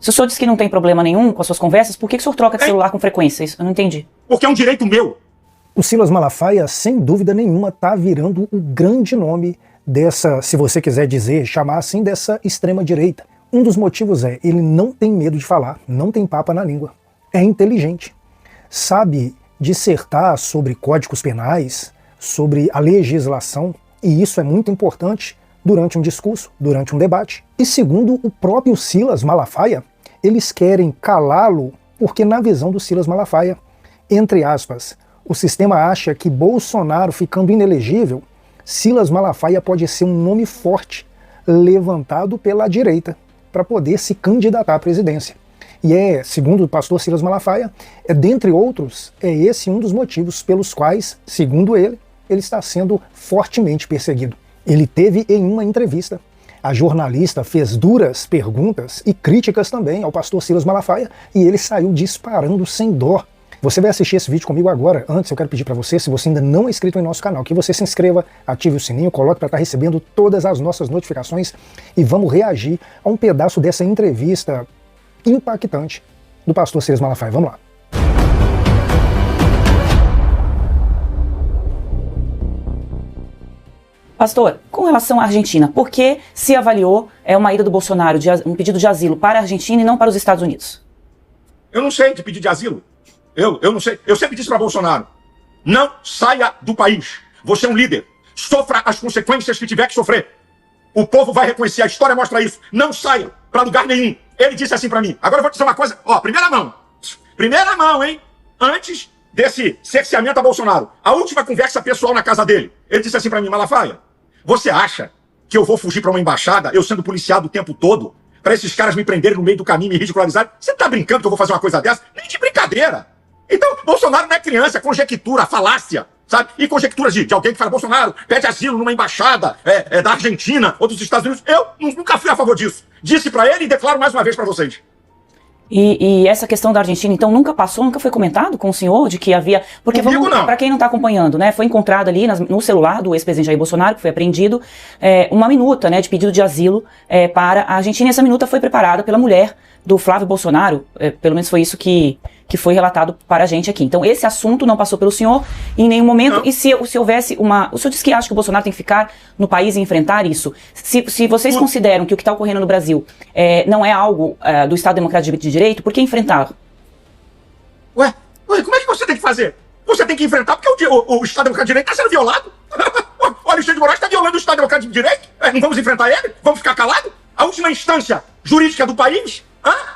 Se o senhor diz que não tem problema nenhum com as suas conversas, por que o senhor troca de celular com frequência? Isso eu não entendi. Porque é um direito meu. O Silas Malafaia, sem dúvida nenhuma, está virando o grande nome dessa, se você quiser dizer, chamar assim, dessa extrema-direita. Um dos motivos é, ele não tem medo de falar, não tem papa na língua, é inteligente, sabe dissertar sobre códigos penais, sobre a legislação, e isso é muito importante durante um discurso, durante um debate. E segundo o próprio Silas Malafaia, eles querem calá-lo porque na visão do Silas Malafaia, entre aspas, o sistema acha que Bolsonaro ficando inelegível, Silas Malafaia pode ser um nome forte levantado pela direita para poder se candidatar à presidência. E segundo o pastor Silas Malafaia, dentre outros, é esse um dos motivos pelos quais, segundo ele está sendo fortemente perseguido. Ele teve em uma entrevista, a jornalista fez duras perguntas e críticas também ao pastor Silas Malafaia e ele saiu disparando sem dó. Você vai assistir esse vídeo comigo agora. Antes eu quero pedir para você, se você ainda não é inscrito em nosso canal, que você se inscreva, ative o sininho, coloque para estar recebendo todas as nossas notificações e vamos reagir a um pedaço dessa entrevista impactante do pastor Silas Malafaia. Vamos lá. Pastor, com relação à Argentina, por que se avaliou uma ida do Bolsonaro, um pedido de asilo para a Argentina e não para os Estados Unidos? Eu não sei de pedir de asilo. Eu não sei. Eu sempre disse para Bolsonaro, não saia do país. Você é um líder. Sofra as consequências que tiver que sofrer. O povo vai reconhecer, a história mostra isso. Não saia para lugar nenhum. Ele disse assim para mim. Agora eu vou te dizer uma coisa. Ó, primeira mão. Primeira mão, hein? Antes desse cerceamento a Bolsonaro. A última conversa pessoal na casa dele. Ele disse assim para mim, Malafaia, você acha que eu vou fugir para uma embaixada, eu sendo policiado o tempo todo, para esses caras me prenderem no meio do caminho e me ridicularizarem? Você tá brincando que eu vou fazer uma coisa dessa? Nem de brincadeira. Então, Bolsonaro não é criança, é conjectura, falácia, sabe? E conjecturas de alguém que fala, Bolsonaro pede asilo numa embaixada da Argentina ou dos Estados Unidos. Eu nunca fui a favor disso. Disse pra ele e declaro mais uma vez pra vocês. E essa questão da Argentina, então, nunca foi comentado com o senhor de que havia... Porque para quem não está acompanhando, né, foi encontrado ali no celular do ex-presidente Jair Bolsonaro, que foi apreendido, uma minuta, né, de pedido de asilo para a Argentina, e essa minuta foi preparada pela mulher do Flávio Bolsonaro, pelo menos foi isso que foi relatado para a gente aqui. Então, esse assunto não passou pelo senhor em nenhum momento, não. E se houvesse o senhor disse que acha que o Bolsonaro tem que ficar no país e enfrentar isso. Se vocês consideram que o que está ocorrendo no Brasil não é algo do Estado Democrático de Direito, por que enfrentar? Ué, como é que você tem que fazer? Você tem que enfrentar porque o Estado Democrático de Direito está sendo violado. O Alexandre de Moraes está violando o Estado Democrático de Direito. Não vamos enfrentar ele? Vamos ficar calados? A última instância jurídica do país?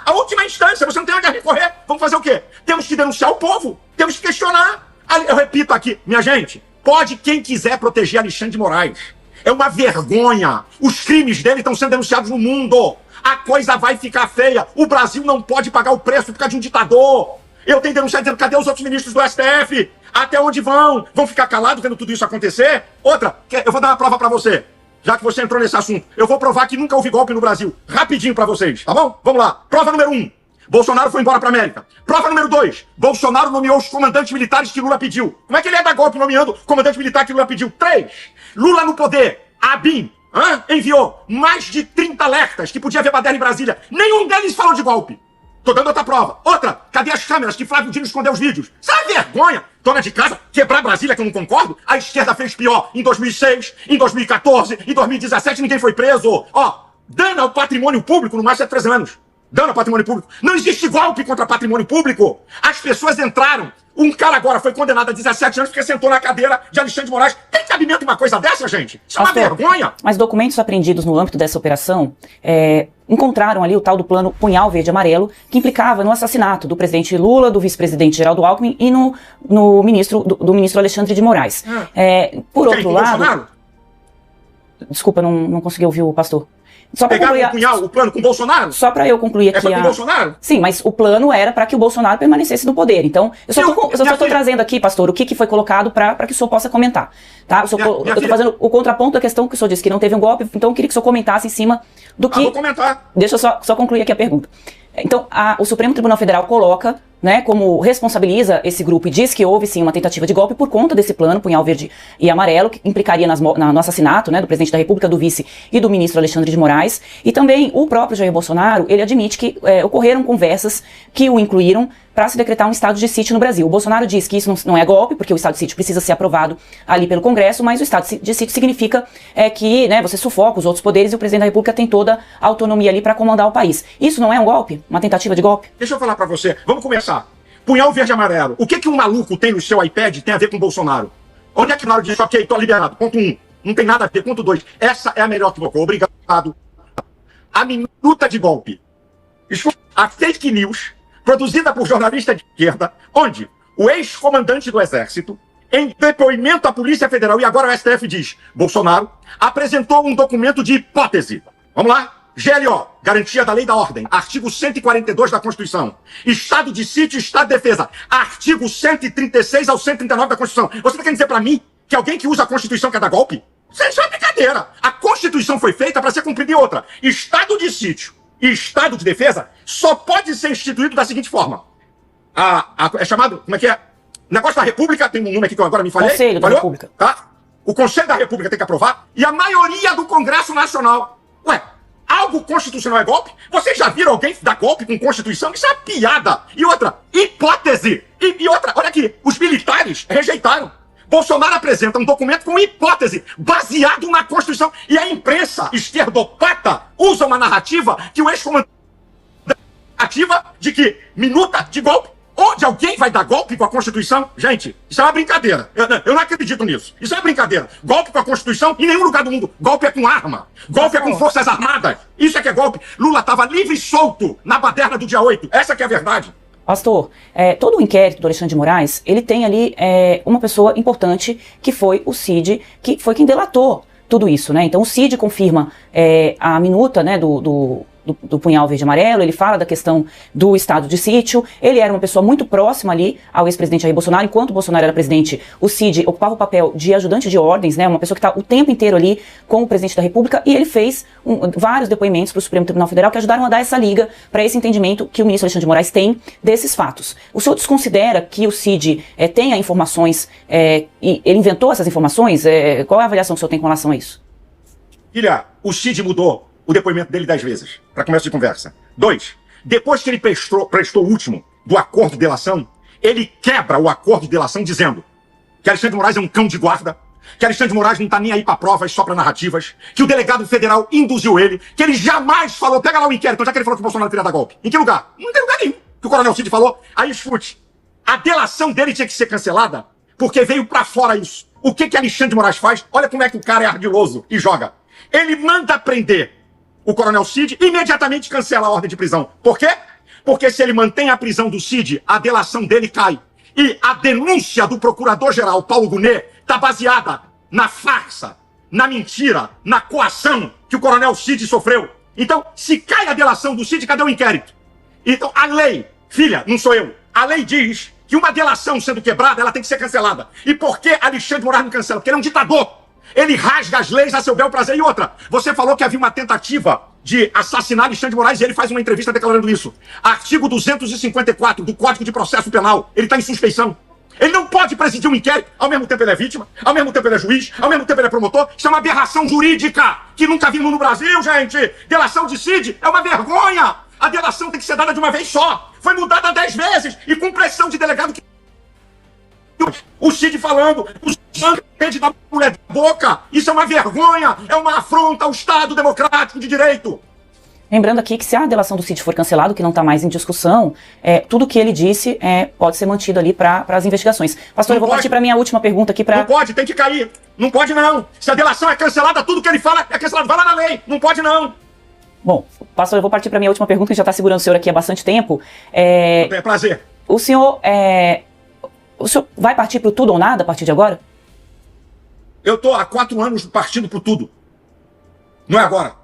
A última instância, você não tem onde recorrer. Vamos fazer o quê? Temos que denunciar o povo. Temos que questionar. Eu repito aqui, minha gente, pode quem quiser proteger Alexandre de Moraes. É uma vergonha. Os crimes dele estão sendo denunciados no mundo. A coisa vai ficar feia. O Brasil não pode pagar o preço por causa de um ditador. Eu tenho denunciado dizendo, cadê os outros ministros do STF? Até onde vão? Vão ficar calados vendo tudo isso acontecer? Outra, eu vou dar uma prova pra você. Já que você entrou nesse assunto, eu vou provar que nunca houve golpe no Brasil. Rapidinho pra vocês, tá bom? Vamos lá. Prova número 1. Bolsonaro foi embora pra América. Prova número 2. Bolsonaro nomeou os comandantes militares que Lula pediu. Como é que ele ia dar golpe nomeando comandante militar que Lula pediu? 3. Lula no poder. A ABIN enviou mais de 30 alertas que podia haver baderna em Brasília. Nenhum deles falou de golpe. Tô dando outra prova. Outra, cadê as câmeras que Flávio Dino escondeu os vídeos? Sabe vergonha? Dona de casa, quebrar Brasília, que eu não concordo? A esquerda fez pior em 2006, em 2014, em 2017, ninguém foi preso. Ó, dano ao patrimônio público no mais de 13 anos. Dano ao patrimônio público. Não existe golpe contra patrimônio público. As pessoas entraram. Um cara agora foi condenado a 17 anos porque sentou na cadeira de Alexandre de Moraes. Tem cabimento uma coisa dessa, gente? Isso é uma vergonha. Mas documentos apreendidos no âmbito dessa operação encontraram ali o tal do plano Punhal Verde e Amarelo, que implicava no assassinato do presidente Lula, do vice-presidente Geraldo Alckmin e do ministro Alexandre de Moraes. Por outro lado... Bolsonaro? Desculpa, não consegui ouvir o pastor. Só pegaram o plano com o Bolsonaro? Só para eu concluir aqui. Com o Bolsonaro? Sim, mas o plano era para que o Bolsonaro permanecesse no poder. Então, eu só estou trazendo aqui, pastor, o que foi colocado para que o senhor possa comentar. Tá? Eu estou fazendo o contraponto da questão que o senhor disse que não teve um golpe, então eu queria que o senhor comentasse em cima do que... vou comentar. Deixa eu só concluir aqui a pergunta. Então, o Supremo Tribunal Federal coloca né, como responsabiliza esse grupo e diz que houve sim uma tentativa de golpe por conta desse plano Punhal Verde e Amarelo, que implicaria no assassinato, né, do presidente da República, do vice e do ministro Alexandre de Moraes. E também o próprio Jair Bolsonaro, ele admite que ocorreram conversas que o incluíram para se decretar um estado de sítio no Brasil. O Bolsonaro diz que isso não é golpe, porque o estado de sítio precisa ser aprovado ali pelo Congresso, mas o estado de sítio significa que, né, você sufoca os outros poderes e o presidente da República tem toda a autonomia ali para comandar o país. Isso não é um golpe? Uma tentativa de golpe? Deixa eu falar para você. Vamos começar. Punhal Verde e Amarelo. O que um maluco tem no seu iPad tem a ver com o Bolsonaro? Onde é que na hora diz, ok, tô liberado. Ponto 1. Não tem nada a ver. Ponto 2. Essa é a melhor que colocou. Obrigado. A minuta de golpe. A fake news produzida por jornalista de esquerda, onde o ex-comandante do Exército, em depoimento à Polícia Federal, e agora o STF diz, Bolsonaro apresentou um documento de hipótese. Vamos lá? GLO, Garantia da Lei e da Ordem, artigo 142 da Constituição. Estado de sítio e Estado de defesa, artigo 136 ao 139 da Constituição. Você quer dizer pra mim que alguém que usa a Constituição quer dar golpe? Isso é brincadeira. A Constituição foi feita para ser cumprida em outra. Estado de sítio e Estado de defesa só pode ser instituído da seguinte forma. É chamado, como é que é? O negócio da República, tem um nome aqui que eu agora me falei. Conselho da República. Tá? O Conselho da República tem que aprovar e a maioria do Congresso Nacional. Ué, algo constitucional é golpe? Vocês já viram alguém dar golpe com Constituição? Isso é uma piada. E outra, hipótese. E outra, olha aqui, os militares rejeitaram. Bolsonaro apresenta um documento com hipótese, baseado na Constituição. E a imprensa esquerdopata usa uma narrativa que o ex-comandante ativa de que minuta de golpe, onde alguém vai dar golpe com a Constituição. Gente, isso é uma brincadeira. Eu não acredito nisso. Isso é uma brincadeira. Golpe com a Constituição em nenhum lugar do mundo. Golpe é com arma. Golpe é com forças armadas. Isso é que é golpe. Lula estava livre e solto na baderna do dia 8. Essa que é a verdade. Pastor, todo o inquérito do Alexandre de Moraes, ele tem ali uma pessoa importante, que foi o Cid, que foi quem delatou tudo isso, né? Então o Cid confirma a minuta, né, do Punhal Verde e Amarelo, ele fala da questão do estado de sítio, ele era uma pessoa muito próxima ali ao ex-presidente Jair Bolsonaro. Enquanto o Bolsonaro era presidente, o Cid ocupava o papel de ajudante de ordens, né, uma pessoa que está o tempo inteiro ali com o presidente da República, e ele fez vários depoimentos para o Supremo Tribunal Federal que ajudaram a dar essa liga para esse entendimento que o ministro Alexandre de Moraes tem desses fatos. O senhor desconsidera que o Cid tenha informações, e ele inventou essas informações? Qual é a avaliação que o senhor tem com relação a isso? Filha, o Cid mudou o depoimento dele 10 vezes, para começo de conversa. 2, depois que ele prestou o último do acordo de delação, ele quebra o acordo de delação dizendo que Alexandre de Moraes é um cão de guarda, que Alexandre de Moraes não tá nem aí para provas, só para narrativas, que o delegado federal induziu ele, que ele jamais falou, pega lá o inquérito, já que ele falou que o Bolsonaro teria dar golpe. Em que lugar? Não tem lugar nenhum que o Coronel Cid falou. Aí escute, a delação dele tinha que ser cancelada porque veio para fora isso. O que Alexandre de Moraes faz? Olha como é que o cara é ardiloso e joga. Ele manda prender o Coronel Cid, imediatamente cancela a ordem de prisão. Por quê? Porque se ele mantém a prisão do Cid, a delação dele cai. E a denúncia do procurador-geral Paulo Gonet está baseada na farsa, na mentira, na coação que o Coronel Cid sofreu. Então, se cai a delação do Cid, cadê o inquérito? Então, a lei, filha, não sou eu, a lei diz que uma delação sendo quebrada, ela tem que ser cancelada. E por que Alexandre de Moraes não cancela? Porque ele é um ditador. Ele rasga as leis a seu bel prazer. E outra, você falou que havia uma tentativa de assassinar Alexandre de Moraes e ele faz uma entrevista declarando isso. Artigo 254 do Código de Processo Penal. Ele está em suspeição. Ele não pode presidir um inquérito. Ao mesmo tempo ele é vítima, ao mesmo tempo ele é juiz, ao mesmo tempo ele é promotor. Isso é uma aberração jurídica que nunca vimos no Brasil, gente. Delação de Cid é uma vergonha. A delação tem que ser dada de uma vez só. Foi mudada 10 vezes e com pressão de delegado que... O Cid falando, o sangue da mulher da boca, isso é uma vergonha, é uma afronta ao Estado democrático de direito. Lembrando aqui que se a delação do Cid for cancelado, que não está mais em discussão, tudo que ele disse pode ser mantido ali para as investigações. Pastor, eu vou partir para a minha última pergunta aqui para... Não pode, tem que cair. Não pode não. Se a delação é cancelada, tudo que ele fala é cancelado. Vai lá na lei. Não pode não. Bom, pastor, eu vou partir para a minha última pergunta, que já está segurando o senhor aqui há bastante tempo. É prazer. O senhor vai partir para o tudo ou nada a partir de agora? Eu tô há 4 anos partindo pro tudo. Não é agora.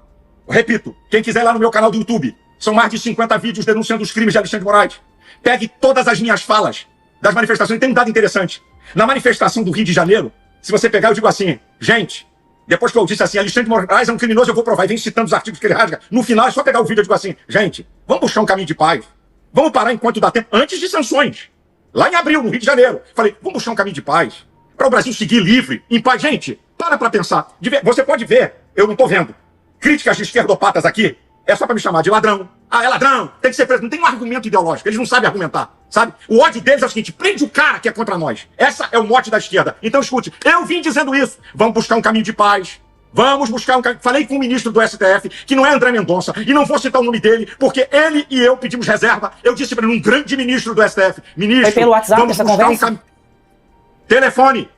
Repito, quem quiser ir lá no meu canal do YouTube, são mais de 50 vídeos denunciando os crimes de Alexandre de Moraes. Pegue todas as minhas falas das manifestações. Tem um dado interessante. Na manifestação do Rio de Janeiro, se você pegar, eu digo assim, gente, depois que eu disse assim, Alexandre de Moraes é um criminoso, eu vou provar. E vem citando os artigos que ele rasga. No final, é só pegar o vídeo e eu digo assim, gente, vamos buscar um caminho de paz. Vamos parar enquanto dá tempo, antes de sanções. Lá em abril, no Rio de Janeiro. Falei, vamos buscar um caminho de paz. Para o Brasil seguir livre, em paz. Gente, para pensar. Você pode ver, eu não estou vendo. Críticas de esquerdopatas aqui, é só para me chamar de ladrão. Ah, é ladrão, tem que ser preso. Não tem um argumento ideológico, eles não sabem argumentar, sabe? O ódio deles é o seguinte, prende o cara que é contra nós. Essa é o mote da esquerda. Então escute, eu vim dizendo isso. Vamos buscar um caminho de paz. Vamos buscar um caminho. Falei com o ministro do STF, que não é André Mendonça, e não vou citar o nome dele, porque ele e eu pedimos reserva. Eu disse para ele, um grande ministro do STF, ministro, foi pelo WhatsApp vamos essa buscar conversa? um caminho. Telefone.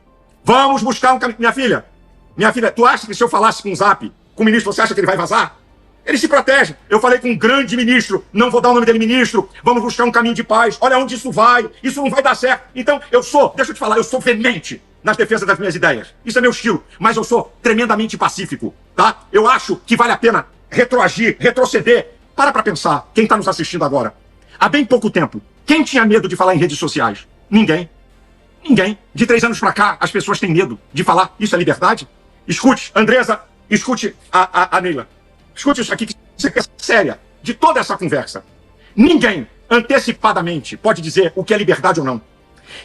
Vamos buscar um caminho. Minha filha, tu acha que se eu falasse com o Zap, com o ministro, você acha que ele vai vazar? Ele se protege. Eu falei com um grande ministro, não vou dar o nome dele, ministro, vamos buscar um caminho de paz. Olha onde isso não vai dar certo. Então, deixa eu te falar, eu sou veemente nas defesas das minhas ideias. Isso é meu estilo, mas eu sou tremendamente pacífico, tá? Eu acho que vale a pena retroagir, retroceder. Para pensar, quem está nos assistindo agora. Há bem pouco tempo, quem tinha medo de falar em redes sociais? Ninguém. Ninguém. De 3 anos pra cá, as pessoas têm medo de falar. Isso é liberdade? Escute, Andresa, escute a Neila. Escute isso aqui, que isso aqui é séria, de toda essa conversa. Ninguém, antecipadamente, pode dizer o que é liberdade ou não.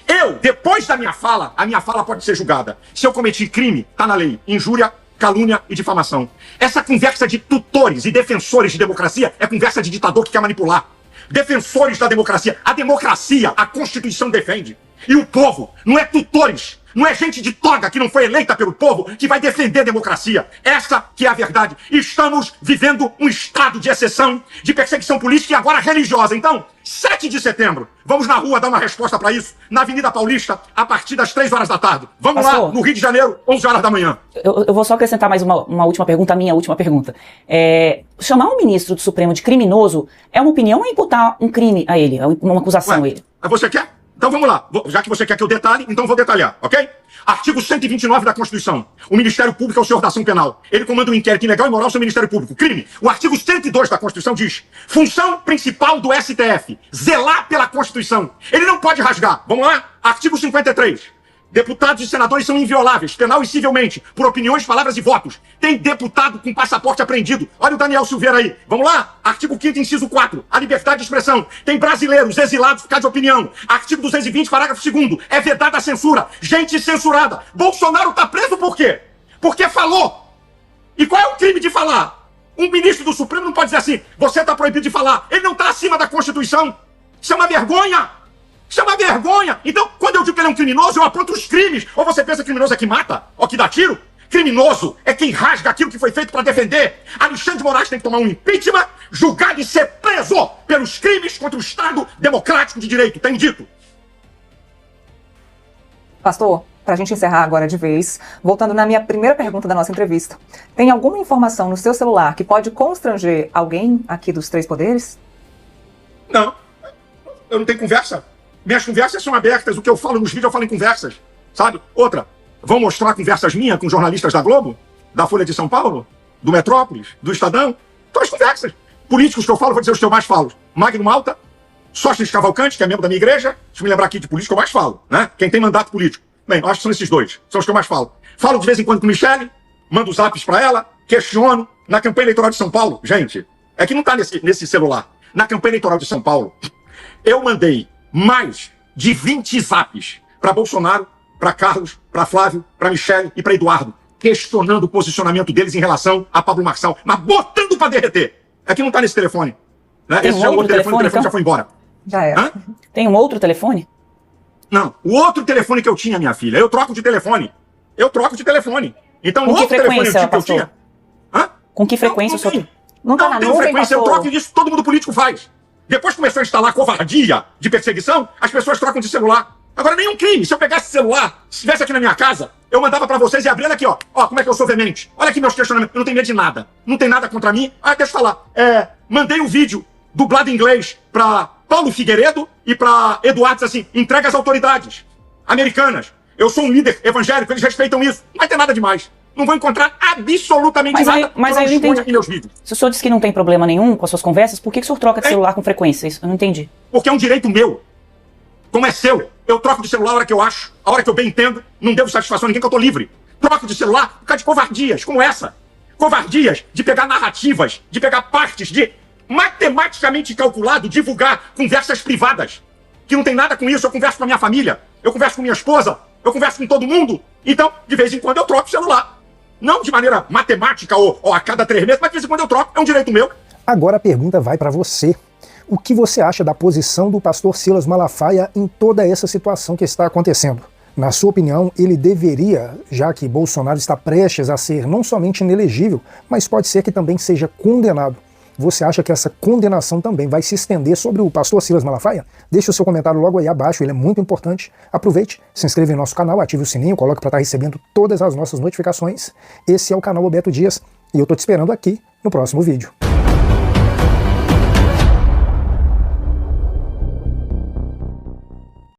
Eu, depois da minha fala, a minha fala pode ser julgada. Se eu cometi crime, tá na lei. Injúria, calúnia e difamação. Essa conversa de tutores e defensores de democracia é conversa de ditador que quer manipular. Defensores da democracia. A democracia, a Constituição defende. E o povo, não é tutores, não é gente de toga que não foi eleita pelo povo que vai defender a democracia. Essa que é a verdade. Estamos vivendo um estado de exceção, de perseguição política e agora religiosa. Então, 7 de setembro, vamos na rua dar uma resposta para isso, na Avenida Paulista, a partir das 3 horas da tarde. Vamos Pastor, lá, no Rio de Janeiro, 11 horas da manhã. Eu vou só acrescentar mais uma última pergunta, a minha última pergunta. Chamar um ministro do Supremo de criminoso é uma opinião ou é imputar um crime a ele, uma acusação a ele? Você quer? Então vamos lá, já que você quer que eu detalhe, então vou detalhar, ok? Artigo 129 da Constituição. O Ministério Público é o senhor da ação penal. Ele comanda um inquérito ilegal e moral sobre o Ministério Público. Crime. O artigo 102 da Constituição diz: função principal do STF, zelar pela Constituição. Ele não pode rasgar. Vamos lá? Artigo 53. Deputados e senadores são invioláveis, penal e civilmente, por opiniões, palavras e votos. Tem deputado com passaporte apreendido. Olha o Daniel Silveira aí. Vamos lá? Artigo 5º, inciso 4. A liberdade de expressão. Tem brasileiros exilados por causa de opinião. Artigo 220, parágrafo 2º. É vedada a censura. Gente censurada. Bolsonaro tá preso por quê? Porque falou. E qual é o crime de falar? Um ministro do Supremo não pode dizer assim, você tá proibido de falar. Ele não tá acima da Constituição. Isso é uma vergonha. Isso é uma vergonha! Então, quando eu digo que ele é um criminoso, eu aponto os crimes. Ou você pensa que criminoso é que mata? Ou que dá tiro? Criminoso é quem rasga aquilo que foi feito para defender. Alexandre de Moraes tem que tomar um impeachment, julgado e ser preso pelos crimes contra o Estado democrático de direito. Tem dito. Pastor, para a gente encerrar agora de vez, voltando na minha primeira pergunta da nossa entrevista, tem alguma informação no seu celular que pode constranger alguém aqui dos 3 poderes? Não. Eu não tenho conversa. Minhas conversas são abertas, o que eu falo nos vídeos eu falo em conversas, sabe? Outra, vão mostrar conversas minhas com jornalistas da Globo, da Folha de São Paulo, do Metrópolis, do Estadão, todas as conversas. Políticos que eu falo, vou dizer os que eu mais falo. Magno Malta, Sócrates Cavalcante, que é membro da minha igreja, deixa eu me lembrar aqui de político que eu mais falo, né? Quem tem mandato político. Bem, eu acho que são esses 2, são os que eu mais falo. Falo de vez em quando com Michele, mando zaps pra ela, questiono. Na campanha eleitoral de São Paulo, gente, é que não tá nesse celular. Na campanha eleitoral de São Paulo, eu mandei mais de 20 zaps para Bolsonaro, para Carlos, para Flávio, para Michele e para Eduardo, questionando o posicionamento deles em relação a Pablo Marçal, mas botando para derreter. É que não tá nesse telefone. Né? Esse já é o outro telefone, o telefone então? Já foi embora. Já é. Hã? Tem um outro telefone? Não, o outro telefone que eu tinha, minha filha, eu troco de telefone. Então, com o outro telefone pastor? que eu tinha... Hã? Com que frequência o senhor tem? Não tá na tem nuvem, frequência, pastor? eu troco disso, todo mundo político faz. Depois começou a instalar covardia de perseguição, as pessoas trocam de celular. Agora, nenhum crime. Se eu pegasse celular, se estivesse aqui na minha casa, eu mandava pra vocês e abria aqui, ó. Ó, como é que eu sou veemente. Olha aqui meus questionamentos. Eu não tenho medo de nada. Não tem nada contra mim. Ah, deixa eu falar. Mandei um vídeo dublado em inglês pra Paulo Figueiredo e pra Eduardo, assim, entrega às autoridades americanas. Eu sou um líder evangélico, eles respeitam isso. Não vai ter nada demais. Não vou encontrar absolutamente nada. Mas aí eu não entendi. Meus vídeos. Se o senhor disse que não tem problema nenhum com as suas conversas, por que o senhor troca de celular com frequência? Isso eu não entendi. Porque é um direito meu. Como é seu. Eu troco de celular a hora que eu acho, a hora que eu bem entendo. Não devo satisfação a ninguém que eu tô livre. Troco de celular por causa de covardias como essa. Covardias de pegar narrativas, de pegar partes de matematicamente calculado divulgar conversas privadas, que não tem nada com isso. Eu converso com a minha família, eu converso com minha esposa, eu converso com todo mundo. Então, de vez em quando eu troco o celular. Não de maneira matemática ou a cada 3 meses, mas de vez em quando eu troco, é um direito meu. Agora a pergunta vai para você. O que você acha da posição do pastor Silas Malafaia em toda essa situação que está acontecendo? Na sua opinião, ele deveria, já que Bolsonaro está prestes a ser não somente inelegível, mas pode ser que também seja condenado. Você acha que essa condenação também vai se estender sobre o pastor Silas Malafaia? Deixe o seu comentário logo aí abaixo, ele é muito importante. Aproveite, se inscreva em nosso canal, ative o sininho, coloque para estar recebendo todas as nossas notificações. Esse é o canal Roberto Dias e eu estou te esperando aqui no próximo vídeo.